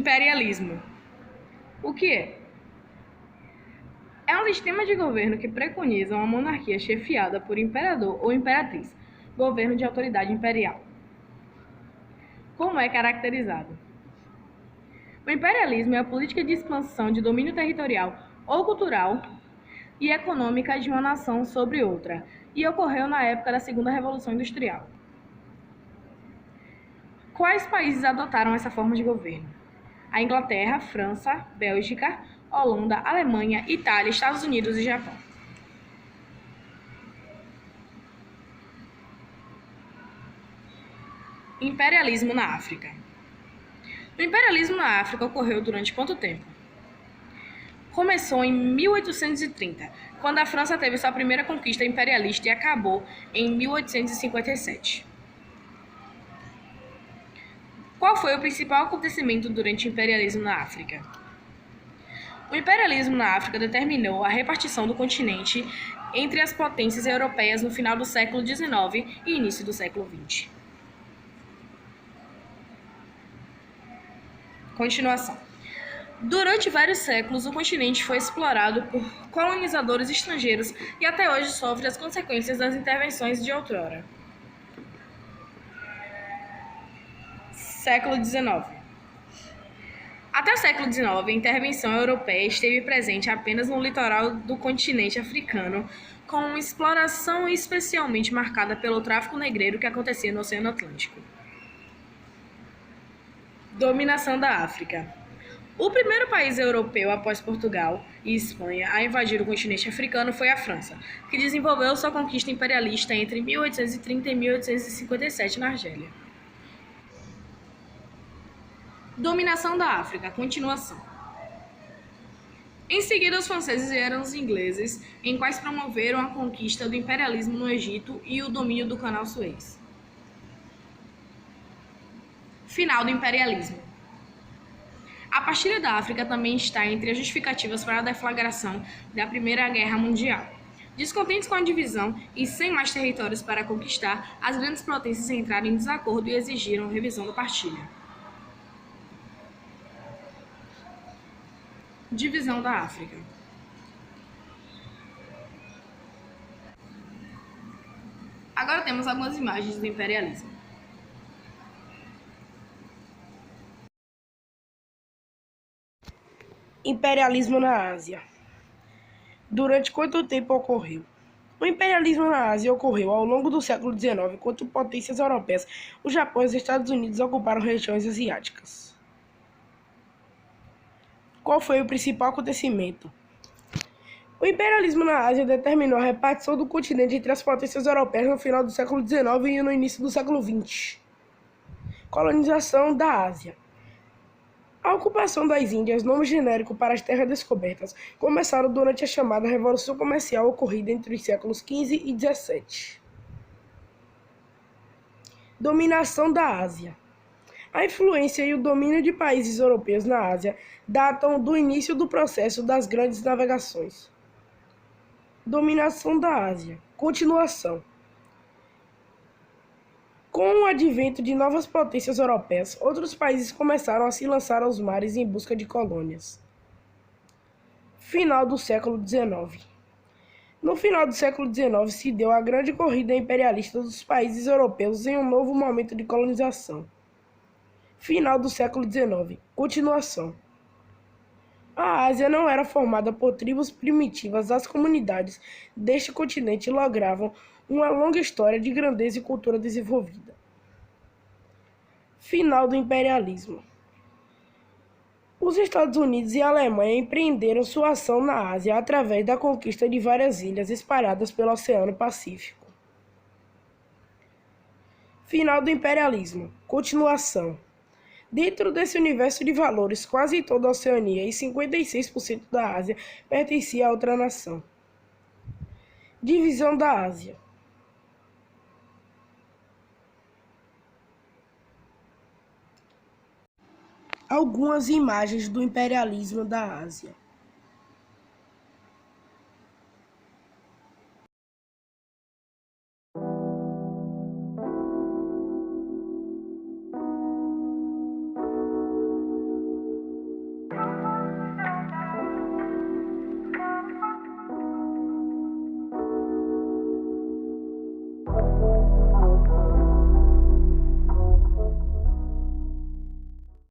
Imperialismo. O que é? É um sistema de governo que preconiza uma monarquia chefiada por imperador ou imperatriz, governo de autoridade imperial. Como é caracterizado? O imperialismo é a política de expansão de domínio territorial ou cultural e econômica de uma nação sobre outra, e ocorreu na época da Segunda Revolução Industrial. Quais países adotaram essa forma de governo? A Inglaterra, França, Bélgica, Holanda, Alemanha, Itália, Estados Unidos e Japão. Imperialismo na África. O imperialismo na África ocorreu durante quanto tempo? Começou em 1830, quando a França teve sua primeira conquista imperialista e acabou em 1857. Qual foi o principal acontecimento durante o imperialismo na África? O imperialismo na África determinou a repartição do continente entre as potências europeias no final do século XIX e início do século XX. Continuação. Durante vários séculos, o continente foi explorado por colonizadores estrangeiros e até hoje sofre as consequências das intervenções de outrora. Século XIX. Até o século XIX, a intervenção europeia esteve presente apenas no litoral do continente africano, com uma exploração especialmente marcada pelo tráfico negreiro que acontecia no Oceano Atlântico. Dominação da África. O primeiro país europeu após Portugal e Espanha a invadir o continente africano foi a França, que desenvolveu sua conquista imperialista entre 1830 e 1857 na Argélia. Dominação da África. Continuação. Em seguida, os franceses vieram os ingleses, em quais promoveram a conquista do imperialismo no Egito e o domínio do Canal Suez. Final do imperialismo. A partilha da África também está entre as justificativas para a deflagração da Primeira Guerra Mundial. Descontentes com a divisão e sem mais territórios para conquistar, as grandes potências entraram em desacordo e exigiram a revisão da partilha. Divisão da África. Agora temos algumas imagens do imperialismo. Imperialismo na Ásia. Durante quanto tempo ocorreu? O imperialismo na Ásia ocorreu ao longo do século XIX, enquanto potências europeias, o Japão e os Estados Unidos ocuparam regiões asiáticas. Qual foi o principal acontecimento? O imperialismo na Ásia determinou a repartição do continente entre as potências europeias no final do século XIX e no início do século XX. Colonização da Ásia. A ocupação das Índias, nome genérico para as terras descobertas, começaram durante a chamada Revolução Comercial ocorrida entre os séculos XV e XVII. Dominação da Ásia. A influência e o domínio de países europeus na Ásia datam do início do processo das grandes navegações. Dominação da Ásia. Continuação. Com o advento de novas potências europeias, outros países começaram a se lançar aos mares em busca de colônias. Final do século XIX. No final do século XIX se deu a grande corrida imperialista dos países europeus em um novo momento de colonização. Final do século XIX. Continuação. A Ásia não era formada por tribos primitivas. As comunidades deste continente logravam uma longa história de grandeza e cultura desenvolvida. Final do imperialismo. Os Estados Unidos e a Alemanha empreenderam sua ação na Ásia através da conquista de várias ilhas espalhadas pelo Oceano Pacífico. Final do imperialismo. Continuação. Dentro desse universo de valores, quase toda a Oceania e 56% da Ásia pertencia a outra nação. Divisão da Ásia. Algumas imagens do imperialismo da Ásia.